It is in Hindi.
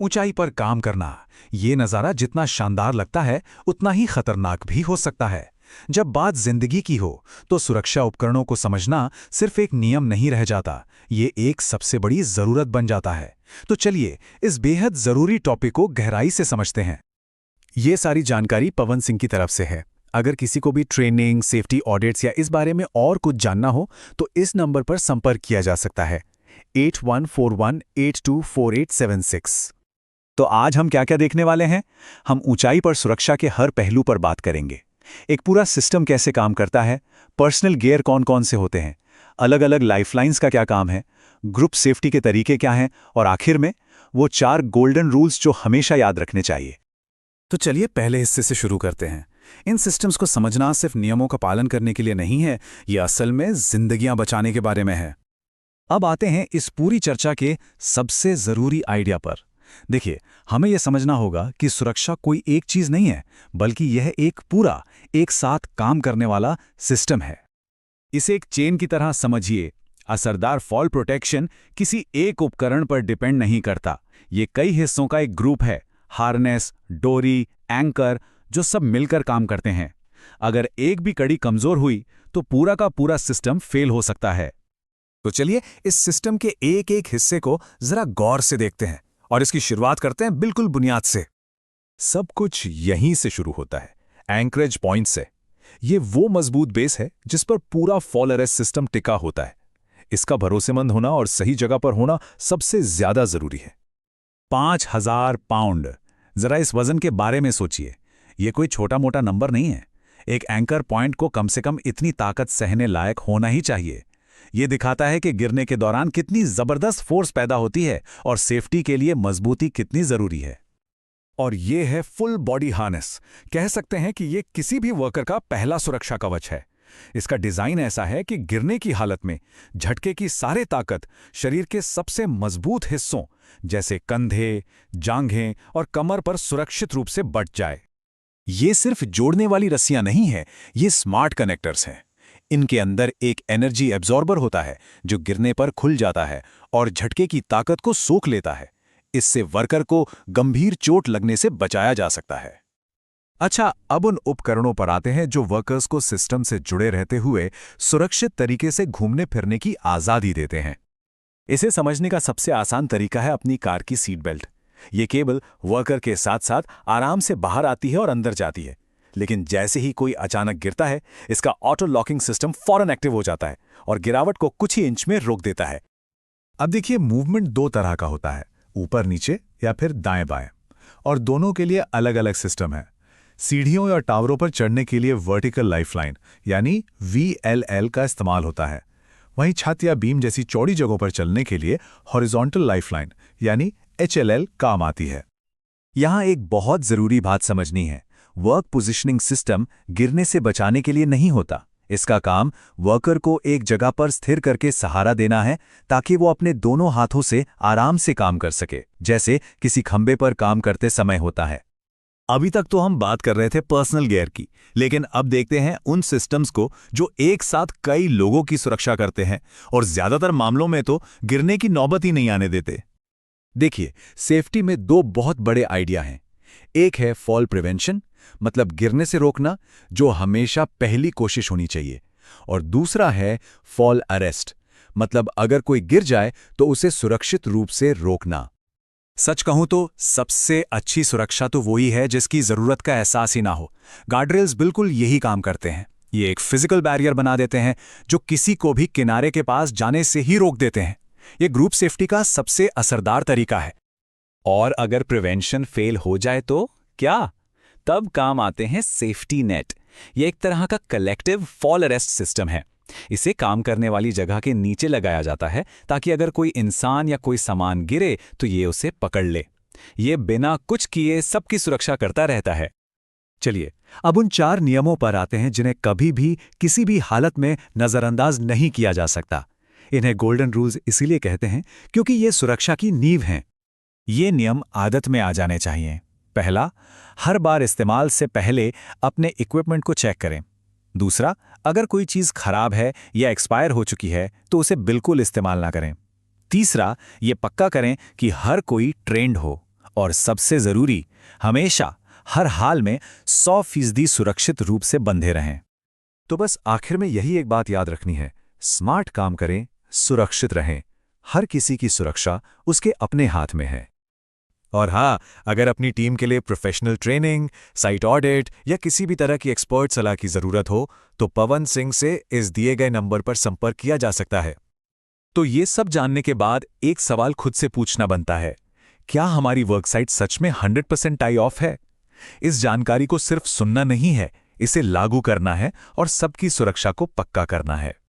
ऊंचाई पर काम करना, ये नज़ारा जितना शानदार लगता है उतना ही खतरनाक भी हो सकता है। जब बात जिंदगी की हो तो सुरक्षा उपकरणों को समझना सिर्फ एक नियम नहीं रह जाता, ये एक सबसे बड़ी जरूरत बन जाता है। तो चलिए इस बेहद जरूरी टॉपिक को गहराई से समझते हैं। ये सारी जानकारी पवन सिंह की तरफ से है। अगर किसी को भी ट्रेनिंग, सेफ्टी ऑडिट्स या इस बारे में और कुछ जानना हो तो इस नंबर पर संपर्क किया जा सकता है 8141824876। तो आज हम क्या क्या देखने वाले हैं? हम ऊंचाई पर सुरक्षा के हर पहलू पर बात करेंगे। एक पूरा सिस्टम कैसे काम करता है, पर्सनल गियर कौन कौन से होते हैं, अलग अलग लाइफलाइंस का क्या काम है, ग्रुप सेफ्टी के तरीके क्या हैं, और आखिर में वो 4 गोल्डन रूल्स जो हमेशा याद रखने चाहिए। तो चलिए पहले हिस्से से शुरू करते हैं। इन सिस्टम्स को समझना सिर्फ नियमों का पालन करने के लिए नहीं है, ये असल में जिंदगियां बचाने के बारे में है। अब आते हैं इस पूरी चर्चा के सबसे जरूरी आइडिया पर। देखिए, हमें यह समझना होगा कि सुरक्षा कोई एक चीज नहीं है, बल्कि यह एक पूरा, एक साथ काम करने वाला सिस्टम है। इसे एक चेन की तरह समझिए। असरदार फॉल प्रोटेक्शन किसी एक उपकरण पर डिपेंड नहीं करता, ये कई हिस्सों का एक ग्रुप है। हार्नेस, डोरी, एंकर, जो सब मिलकर काम करते हैं। अगर एक भी कड़ी कमजोर हुई तो पूरा का पूरा सिस्टम फेल हो सकता है। तो चलिए इस सिस्टम के एक एक हिस्से को जरा गौर से देखते हैं और इसकी शुरुआत करते हैं बिल्कुल बुनियाद से। सब कुछ यहीं से शुरू होता है, एंकरेज पॉइंट से। ये वो मजबूत बेस है जिस पर पूरा फॉल अरेस्ट सिस्टम टिका होता है। इसका भरोसेमंद होना और सही जगह पर होना सबसे ज्यादा जरूरी है। 5000 पाउंड, जरा इस वजन के बारे में सोचिए। ये कोई छोटा मोटा नंबर नहीं है। एक एंकर पॉइंट को कम से कम इतनी ताकत सहने लायक होना ही चाहिए। ये दिखाता है कि गिरने के दौरान कितनी जबरदस्त फोर्स पैदा होती है और सेफ्टी के लिए मजबूती कितनी जरूरी है। और ये है फुल बॉडी हार्नेस। कह सकते हैं कि ये किसी भी वर्कर का पहला सुरक्षा कवच है। इसका डिजाइन ऐसा है कि गिरने की हालत में झटके की सारी ताकत शरीर के सबसे मजबूत हिस्सों जैसे कंधे, जांघें और कमर पर सुरक्षित रूप से बट जाए। ये सिर्फ जोड़ने वाली रस्सियां नहीं है, ये स्मार्ट कनेक्टर्स हैं। इनके अंदर एक एनर्जी एब्जॉर्बर होता है जो गिरने पर खुल जाता है और झटके की ताकत को सोख लेता है। इससे वर्कर को गंभीर चोट लगने से बचाया जा सकता है। अच्छा, अब उन उपकरणों पर आते हैं जो वर्कर्स को सिस्टम से जुड़े रहते हुए सुरक्षित तरीके से घूमने फिरने की आज़ादी देते हैं। इसे समझने का सबसे आसान तरीका है अपनी कार की सीट बेल्ट। ये केबल वर्कर के साथ साथ आराम से बाहर आती है और अंदर जाती है, लेकिन जैसे ही कोई अचानक गिरता है, इसका ऑटो लॉकिंग सिस्टम फौरन एक्टिव हो जाता है और गिरावट को कुछ ही इंच में रोक देता है। अब देखिए, मूवमेंट 2 तरह का होता है, ऊपर नीचे या फिर दाएं बाएं, और दोनों के लिए अलग अलग सिस्टम है। सीढ़ियों या टावरों पर चढ़ने के लिए वर्टिकल लाइफलाइन यानी VLL का इस्तेमाल होता है। वहीं छत या बीम जैसी चौड़ी जगहों पर चलने के लिए हॉरिजॉन्टल लाइफलाइन यानी HLL काम आती है। यहां एक बहुत जरूरी बात समझनी है। वर्क पोजिशनिंग सिस्टम गिरने से बचाने के लिए नहीं होता। इसका काम वर्कर को एक जगह पर स्थिर करके सहारा देना है ताकि वो अपने दोनों हाथों से आराम से काम कर सके, जैसे किसी खंबे पर काम करते समय होता है। अभी तक तो हम बात कर रहे थे पर्सनल गियर की, लेकिन अब देखते हैं उन सिस्टम्स को जो एक साथ कई लोगों की सुरक्षा करते हैं और ज्यादातर मामलों में तो गिरने की नौबत ही नहीं आने देते। देखिए, सेफ्टी में 2 बहुत बड़े आइडिया हैं। एक है फॉल प्रिवेंशन, मतलब गिरने से रोकना, जो हमेशा पहली कोशिश होनी चाहिए, और दूसरा है फॉल अरेस्ट, मतलब अगर कोई गिर जाए तो उसे सुरक्षित रूप से रोकना। सच कहूं तो सबसे अच्छी सुरक्षा तो वही है जिसकी जरूरत का एहसास ही ना हो। गार्डरेल्स बिल्कुल यही काम करते हैं। ये एक फिजिकल बैरियर बना देते हैं जो किसी को भी किनारे के पास जाने से ही रोक देते हैं। ये ग्रुप सेफ्टी का सबसे असरदार तरीका है। और अगर प्रिवेंशन फेल हो जाए तो क्या? तब काम आते हैं सेफ्टी नेट। ये एक तरह का कलेक्टिव फॉल अरेस्ट सिस्टम है। इसे काम करने वाली जगह के नीचे लगाया जाता है ताकि अगर कोई इंसान या कोई सामान गिरे तो ये उसे पकड़ ले। ये बिना कुछ किए सबकी सुरक्षा करता रहता है। चलिए, अब उन 4 नियमों पर आते हैं जिन्हें कभी भी किसी भी हालत में नजरअंदाज नहीं किया जा सकता। इन्हें गोल्डन रूल्स इसीलिए कहते हैं क्योंकि ये सुरक्षा की नींव हैं। ये नियम आदत में आ जाने चाहिए। पहला, हर बार इस्तेमाल से पहले अपने इक्विपमेंट को चेक करें। दूसरा, अगर कोई चीज़ खराब है या एक्सपायर हो चुकी है तो उसे बिल्कुल इस्तेमाल ना करें। तीसरा, ये पक्का करें कि हर कोई ट्रेंड हो। और सबसे जरूरी, हमेशा हर हाल में 100% सुरक्षित रूप से बंधे रहें। तो बस आखिर में यही एक बात याद रखनी है, स्मार्ट काम करें, सुरक्षित रहें। हर किसी की सुरक्षा उसके अपने हाथ में है। और हाँ, अगर अपनी टीम के लिए प्रोफेशनल ट्रेनिंग, साइट ऑडिट या किसी भी तरह की एक्सपर्ट सलाह की जरूरत हो तो पवन सिंह से इस दिए गए नंबर पर संपर्क किया जा सकता है। तो ये सब जानने के बाद एक सवाल खुद से पूछना बनता है, क्या हमारी वर्कसाइट सच में 100% टाई ऑफ है? इस जानकारी को सिर्फ सुनना नहीं है, इसे लागू करना है और सबकी सुरक्षा को पक्का करना है।